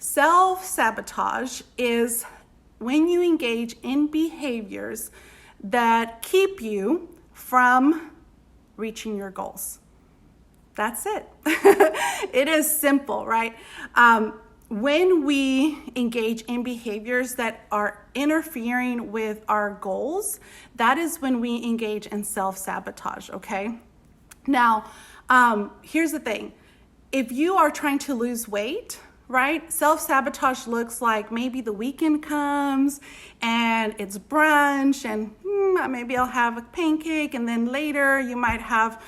Self-sabotage is when you engage in behaviors that keep you from reaching your goals. That's it. It is simple, right? When we engage in behaviors that are interfering with our goals, that is when we engage in self-sabotage, okay? Now, here's the thing. If you are trying to lose weight, right? Self-sabotage looks like maybe the weekend comes and it's brunch and maybe I'll have a pancake, and then later you might have,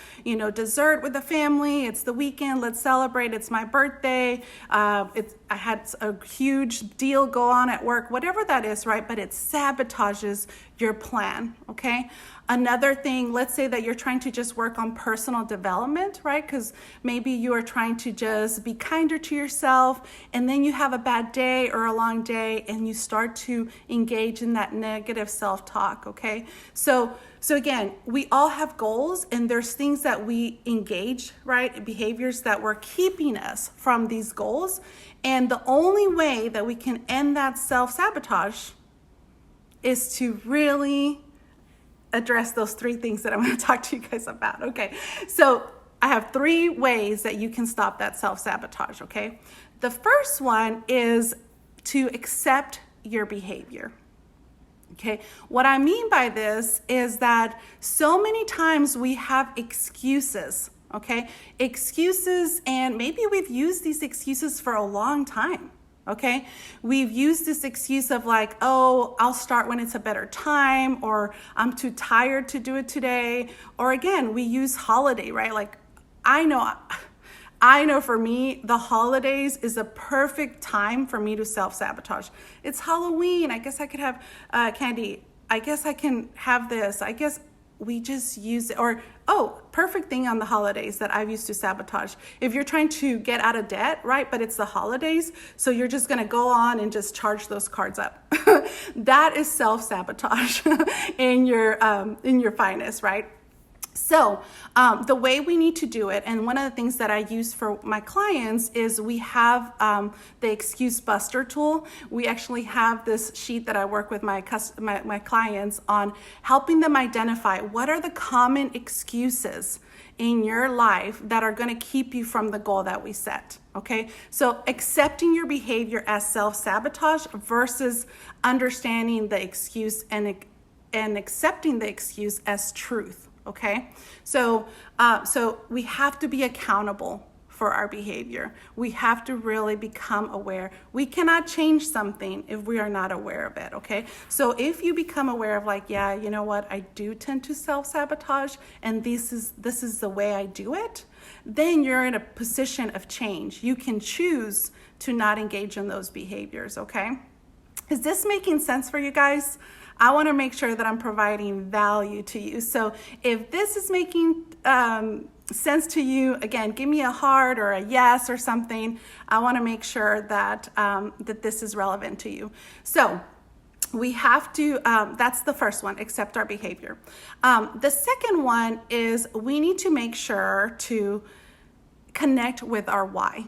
dessert with the family. It's the weekend, let's celebrate. It's my birthday. I had a huge deal go on at work, whatever that is, right? But it sabotages your plan, okay? Another thing, let's say that you're trying to just work on personal development, right? Because maybe you are trying to just be kinder to yourself, and then you have a bad day or a long day, and you start to engage in that negative self-talk, okay? So again, we all have goals, and there's things that we engage, right? Behaviors that were keeping us from these goals. And the only way that we can end that self-sabotage is to really address those three things that I'm going to talk to you guys about. Okay, so I have 3 ways that you can stop that self-sabotage, okay? The first one is to accept your behavior. Okay, what I mean by this is that so many times we have excuses, okay? Excuses, and maybe we've used these excuses for a long time. Okay, we've used this excuse of like, oh, I'll start when it's a better time, or I'm too tired to do it today. Or again, we use holiday, right? Like, I know for me, the holidays is a perfect time for me to self-sabotage. It's Halloween. I guess I could have candy. I guess I can have this. I guess we just use it. Or, perfect thing on the holidays that I've used to sabotage. If you're trying to get out of debt, right, but it's the holidays, so you're just going to go on and just charge those cards up. That is self-sabotage in your finest, right? So the way we need to do it, and one of the things that I use for my clients is we have the excuse buster tool. We actually have this sheet that I work with my clients on, helping them identify what are the common excuses in your life that are going to keep you from the goal that we set. Okay, so accepting your behavior as self-sabotage versus understanding the excuse and accepting the excuse as truth. Okay, so we have to be accountable for our behavior. We have to really become aware. We cannot change something if we are not aware of it. Okay, so if you become aware of like, yeah, you know what, I do tend to self-sabotage, and this is the way I do it, then you're in a position of change. You can choose to not engage in those behaviors. Okay, is this making sense for you guys? I want to make sure that I'm providing value to you. So if this is making sense to you, again, give me a heart or a yes or something. I want to make sure that that this is relevant to you. So we have to, that's the first one, accept our behavior. The second one is we need to make sure to connect with our why.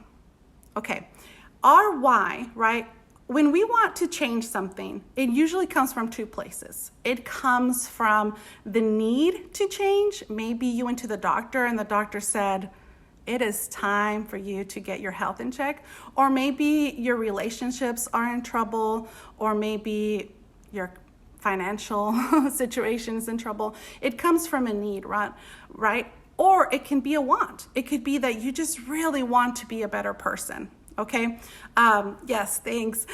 Okay, our why, right? When we want to change something, it usually comes from 2 places. It comes from the need to change. Maybe you went to the doctor and the doctor said, it is time for you to get your health in check. Or maybe your relationships are in trouble, or maybe your financial situation is in trouble. It comes from a need, right? Or it can be a want. It could be that you just really want to be a better person. Okay. Yes, thanks.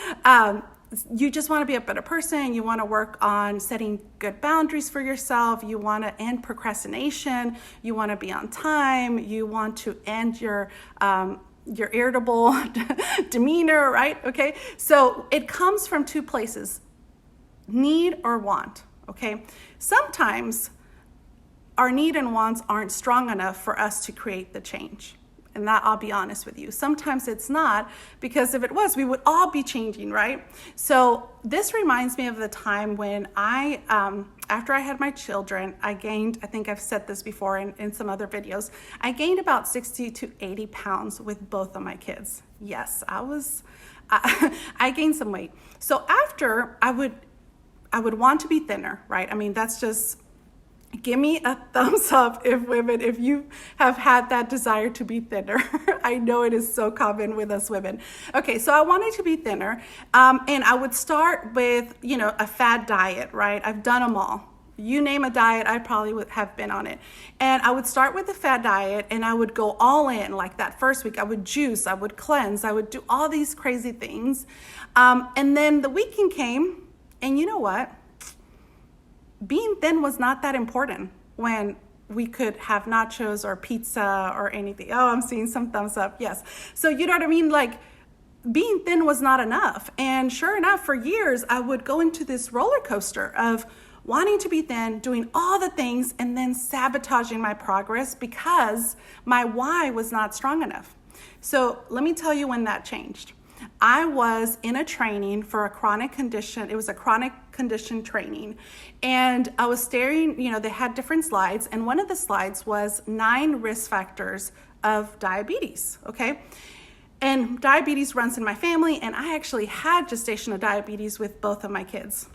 You just want to be a better person. You want to work on setting good boundaries for yourself. You want to end procrastination. You want to be on time. You want to end your irritable demeanor, right? Okay. So it comes from 2 places, need or want. Okay. Sometimes our need and wants aren't strong enough for us to create the change. And that, I'll be honest with you, sometimes it's not, because if it was, we would all be changing, right? So this reminds me of the time when after I had my children, I gained, I think I've said this before in some other videos, I gained about 60 to 80 pounds with both of my kids. Yes, I gained some weight. So after, I would want to be thinner, right? I mean, that's just, give me a thumbs up if you have had that desire to be thinner. I know it is so common with us women. Okay, so I wanted to be thinner, and I would start with, a fad diet, right? I've done them all. You name a diet, I probably would have been on it. And I would start with the fad diet, and I would go all in. Like that first week, I would juice, I would cleanse, I would do all these crazy things. And then the weekend came, and you know what? Being thin was not that important when we could have nachos or pizza or anything. Oh, I'm seeing some thumbs up. Yes. So you know what I mean? Like, being thin was not enough. And sure enough, for years, I would go into this roller coaster of wanting to be thin, doing all the things, and then sabotaging my progress because my why was not strong enough. So let me tell you when that changed. I was in a training for a chronic condition. It was a chronic condition training. And I was staring, they had different slides. And one of the slides was 9 risk factors of diabetes, okay? And diabetes runs in my family. And I actually had gestational diabetes with both of my kids.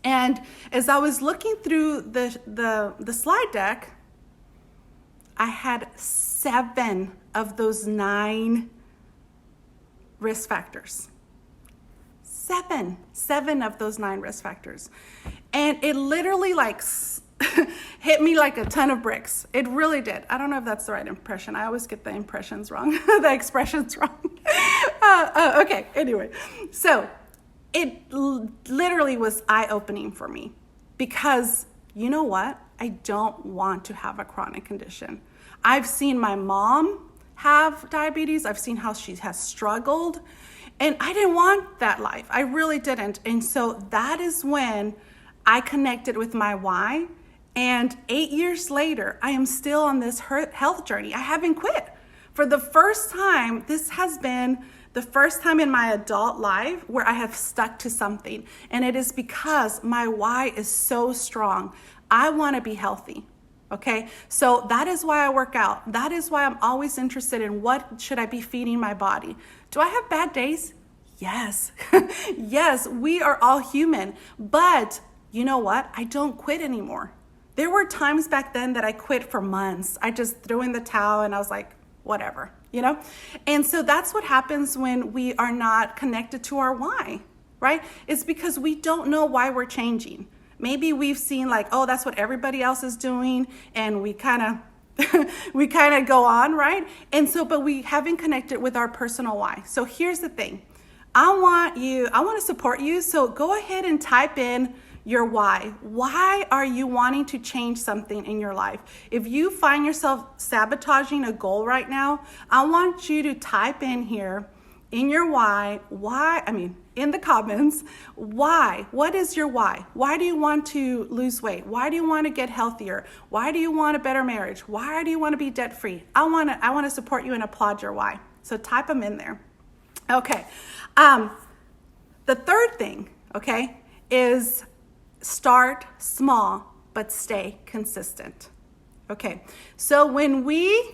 And as I was looking through the slide deck, I had 7 of those 9 risk factors. 7 of those 9 risk factors. And it literally hit me like a ton of bricks. It really did. I don't know if that's the right impression. I always get the impressions wrong, the expressions wrong. Okay, anyway. So it literally was eye-opening for me because you know what? I don't want to have a chronic condition. I've seen my mom have diabetes. I've seen how she has struggled, and I didn't want that life. I really didn't. And so that is when I connected with my why. And 8 years later, I am still on this health journey. I haven't quit. For the first time, this has been the first time in my adult life where I have stuck to something. And it is because my why is so strong. I want to be healthy. Okay, so that is why I work out. That is why I'm always interested in what should I be feeding my body. Do I have bad days? Yes. Yes, we are all human. But you know what? I don't quit anymore. There were times back then that I quit for months. I just threw in the towel and I was like, whatever, And so that's what happens when we are not connected to our why, right? It's because we don't know why we're changing. Maybe we've seen oh, that's what everybody else is doing, and we kind of go on, right? And so, but we haven't connected with our personal why. So here's the thing. I want to support you. So go ahead and type in your why. Why are you wanting to change something in your life? If you find yourself sabotaging a goal right now, I want you to type in here in your in the comments, why? What is your why? Why do you want to lose weight? Why do you want to get healthier? Why do you want a better marriage? Why do you want to be debt free? I want to support you and applaud your why. So type them in there. Okay. The third thing, okay, is start small, but stay consistent. Okay. So when we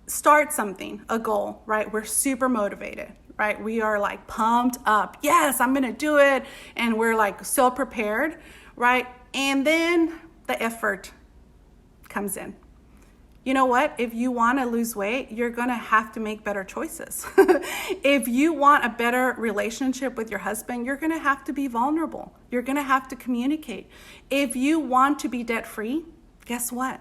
start something, a goal, right? We're super motivated, right? We are pumped up. Yes, I'm going to do it. And we're so prepared, right? And then the effort comes in. You know what? If you want to lose weight, you're going to have to make better choices. If you want a better relationship with your husband, you're going to have to be vulnerable. You're going to have to communicate. If you want to be debt free, guess what?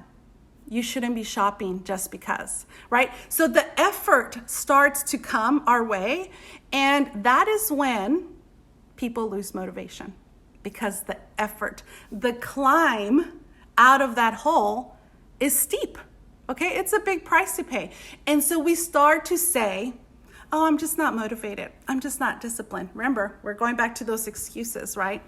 You shouldn't be shopping just because, right? So the effort starts to come our way, and that is when people lose motivation, because the effort, the climb out of that hole is steep, okay? It's a big price to pay. And so we start to say, oh, I'm just not motivated. I'm just not disciplined. Remember, we're going back to those excuses, right?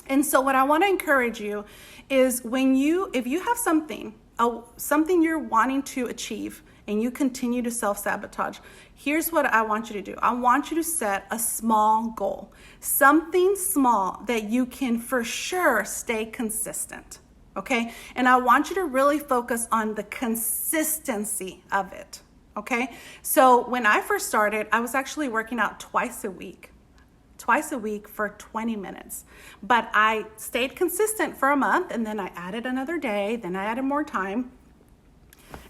And so what I want to encourage you is if you have something you're wanting to achieve and you continue to self-sabotage, here's what I want you to do. I want you to set a small goal, something small that you can for sure stay consistent, okay? And I want you to really focus on the consistency of it, okay? So when I first started, I was actually working out twice a week for 20 minutes. But I stayed consistent for a month, and then I added another day, then I added more time,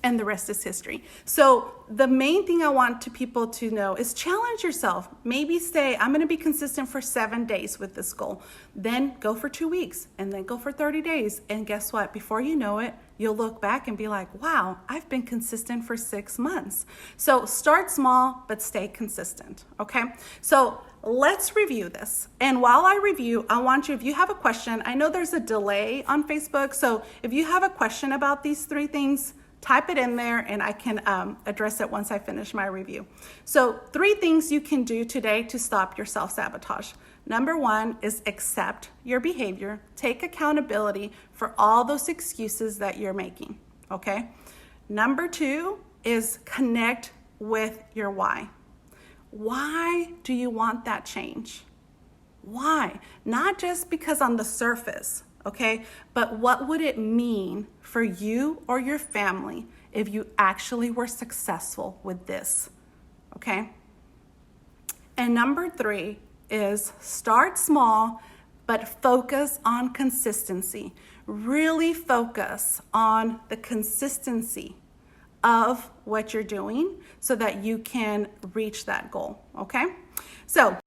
and the rest is history. So the main thing I want people to know is challenge yourself. Maybe say, I'm gonna be consistent for 7 days with this goal. Then go for 2 weeks, and then go for 30 days. And guess what? Before you know it, you'll look back and be like, wow, I've been consistent for 6 months. So start small, but stay consistent, okay? So let's review this. And while I review, I want you, if you have a question, I know there's a delay on Facebook, so if you have a question about these 3 things, type it in there and I can address it once I finish my review. So 3 things you can do today to stop your self-sabotage. Number 1 is accept your behavior. Take accountability for all those excuses that you're making, okay? Number 2 is connect with your why. Why do you want that change? Why? Not just because on the surface, okay? But what would it mean for you or your family if you actually were successful with this, okay? And number 3 is start small, but focus on consistency. Really focus on the consistency of what you're doing so that you can reach that goal, okay? So